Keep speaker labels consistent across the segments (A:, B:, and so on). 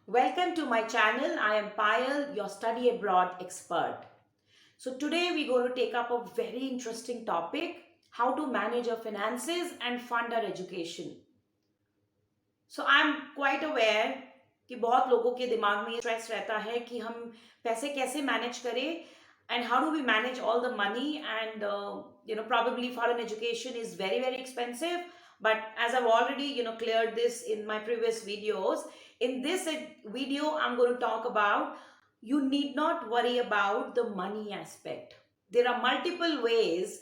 A: Welcome to my channel. I am Payal, your study abroad expert. So today we're going to take up a very interesting topic, how to manage your finances and fund our education. So I'm quite aware कि बहुत लोगों के दिमाग में ये stress रहता है कि हम पैसे कैसे मैनेज करें and how do we manage all the money and probably foreign education is very expensive, but as I've already cleared this in my previous videos, in this video I'm going to talk about you need not worry about the money aspect. There are multiple ways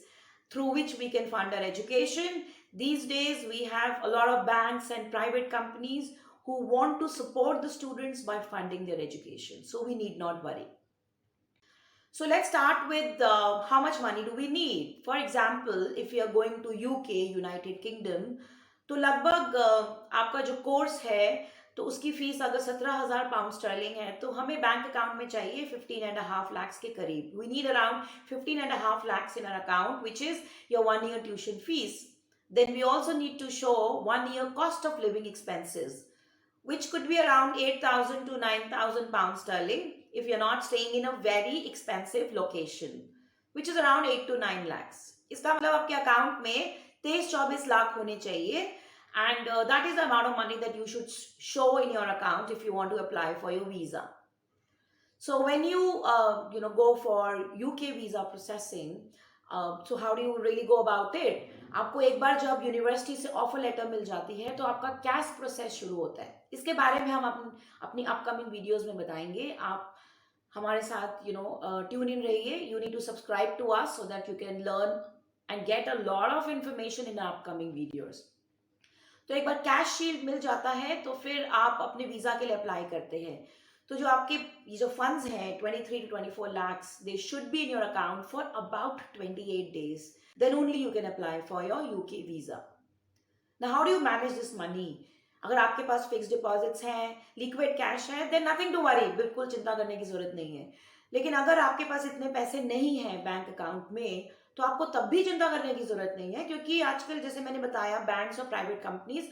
A: through which we can fund our education. These days, we have a lot of banks and private companies who want to support the students by funding their education. So we need not worry. So let's start with how much money do we need. For example, if you are going to UK, United Kingdom, तो लगभग आपका जो course है तो उसकी fees अगर 17,000 pound sterling है तो हमें बैंक अकाउंट में चाहिए 15.5 lakhs के करीब. We need around 15.5 lakhs in our account, which is your 1 year tuition fees. Then we also need to show 1 year cost of living expenses, which could be around 8,000 to 9,000 pounds sterling if you're not staying in a very expensive location, which is around 8 to 9 lakhs. इसका मतलब आपके account में 23-24 लाख होने चाहिए, and that is the amount of money that you should show in your account if you want to apply for your visa. So when you go for UK visa processing, so how do you really go about it? आपको एक बार जब university से offer letter मिल जाती है तो आपका cash process शुरू होता है. इसके बारे में हम अपनी अपकमिंग वीडियोस में बताएंगे. आप हमारे साथ ट्यून इन रहिए. You need to subscribe to us so that you can learn and get a lot of information in upcoming videos. तो एक बार कैश शील्ड मिल जाता है तो फिर आप अपने वीजा के लिए अप्लाई करते हैं. तो जो आपके ये जो फंड्स हैं 23 to 24 lakhs, they should be in your account for about 28 days. Then only you can apply for your UK visa. Now how do you manage this money? अगर आपके पास फिक्स डिपॉजिट्स हैं, लिक्विड कैश है, then nothing to worry, बिल्कुल चिंता करने की जरूरत नहीं है. लेकिन अगर आपके पास इतने पैसे नहीं हैं बैंक अकाउंट में तो आपको तब भी चिंता करने की जरूरत नहीं है, क्योंकि आजकल जैसे मैंने बताया बैंक्स और प्राइवेट कंपनीज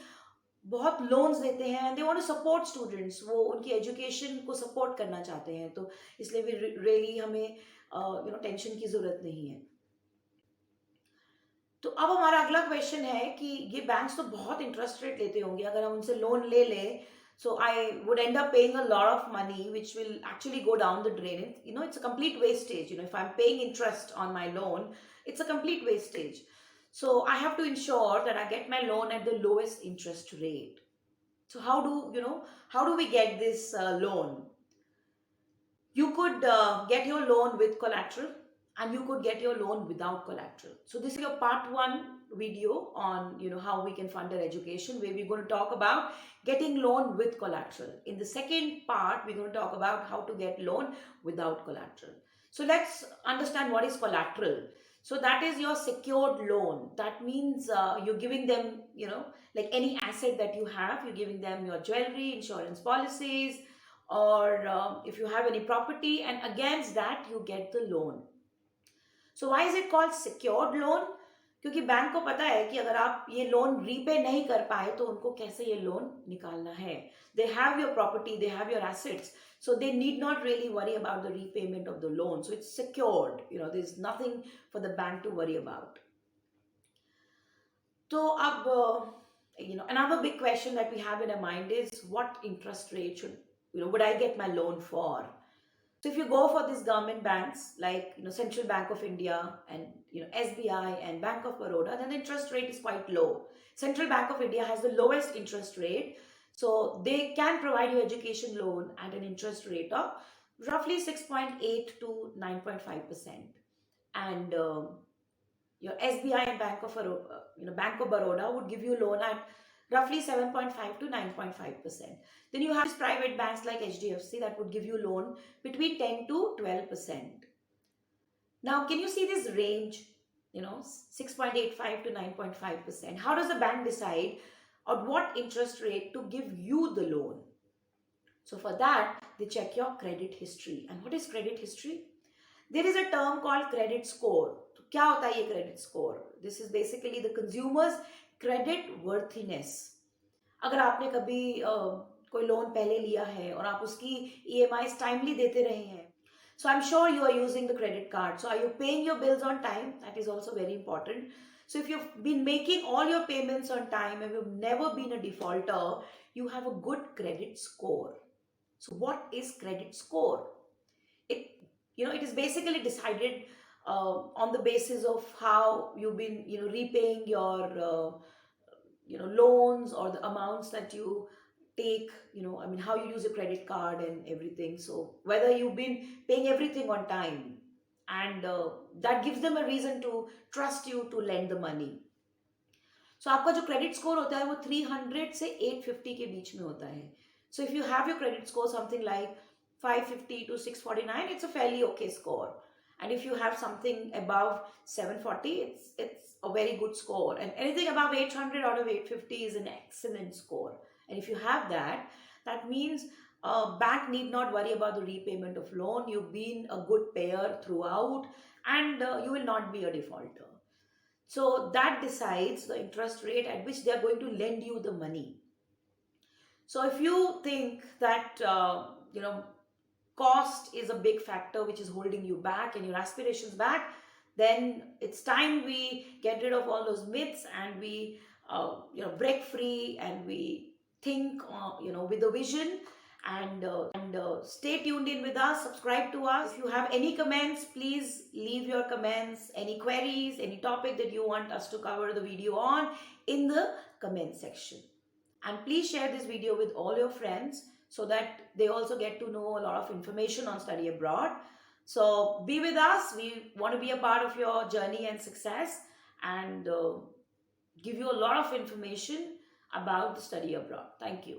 A: बहुत लोन्स देते हैं. They want to support students, वो उनकी एजुकेशन को सपोर्ट करना चाहते हैं, तो इसलिए भी रियली हमें टेंशन की ज़रूरत नहीं है. तो अब हमारा अगला क्वेश्चन है कि ये बैंक्स तो बहुत इंटरेस्ट रेट लेते होंगे. अगर हम उनसे लोन ले लें so I would end up paying a lot of money which will actually go down the drain. It's a complete wastage. If I'm paying interest on my loan, it's a complete wastage. So I have to ensure that I get my loan at the lowest interest rate. So how do we get this loan? You could get your loan with collateral, and you could get your loan without collateral. So this is your part 1 video on how we can fund our education, where we're going to talk about getting loan with collateral. In the second part we're going to talk about how to get loan without collateral. So let's understand what is collateral. So that is your secured loan. That means you're giving them, like any asset that you have, you're giving them your jewelry, insurance policies, or if you have any property, and against that you get the loan. So why is it called secured loan? क्योंकि bank को पता है कि अगर आप ये loan repay नहीं कर पाए तो उनको कैसे ये लोन निकालना है. They have your property, they have your assets, so they need not really worry about the repayment of the loan. So it's secured. There's nothing for the bank to worry about. So अब another big question that we have in our mind is what interest rate would I get my loan for? So if you go for these government banks like Central Bank of India and SBI and Bank of Baroda, then the interest rate is quite low. Central Bank of India has the lowest interest rate, so they can provide you education loan at an interest rate of roughly 6.8 to 9.5%, and your SBI and Bank of Baroda would give you loan at roughly 7.5 to 9.5%. Then you have private banks like HDFC that would give you loan between 10 to 12%. Now, can you see this range? 6.85 to 9.5%. How does the bank decide at what interest rate to give you the loan? So for that, they check your credit history. And what is credit history? There is a term called credit score. तो क्या होता है ये credit score? This is basically the consumer's credit worthiness. अगर आपने कभी कोई loan पहले लिया है और आप उसकी ईएमआईज टाइमली देते रहे हैं. So I'm sure you are using the credit card. So are you paying your bills on time? That is also very important. So if you've been making all your payments on time and you've never been a defaulter, you have a good credit score. So what is credit score? It, it is basically decided on the basis of how you've been, repaying your loans, or the amounts that you take, I mean, how you use your credit card and everything. So whether you've been paying everything on time, and that gives them a reason to trust you to lend the money. So आपका जो credit score होता है वो 300 से 850 के बीच में होता है. So if you have your credit score something like 550 to 649, it's a fairly okay score. And if you have something above 740, it's a very good score. And anything above 800 out of 850 is an excellent score. And if you have that, that means bank need not worry about the repayment of loan. You've been a good payer throughout, and you will not be a defaulter. So that decides the interest rate at which they are going to lend you the money. So if you think that cost is a big factor which is holding you back and your aspirations back, then it's time we get rid of all those myths, and we break free, and we think with a vision, and stay tuned in with us, subscribe to us. If you have any comments, please leave your comments, any queries, any topic that you want us to cover the video on, in the comment section. And please share this video with all your friends so that they also get to know a lot of information on study abroad. So be with us. We want to be a part of your journey and success, and give you a lot of information about the study abroad. Thank you.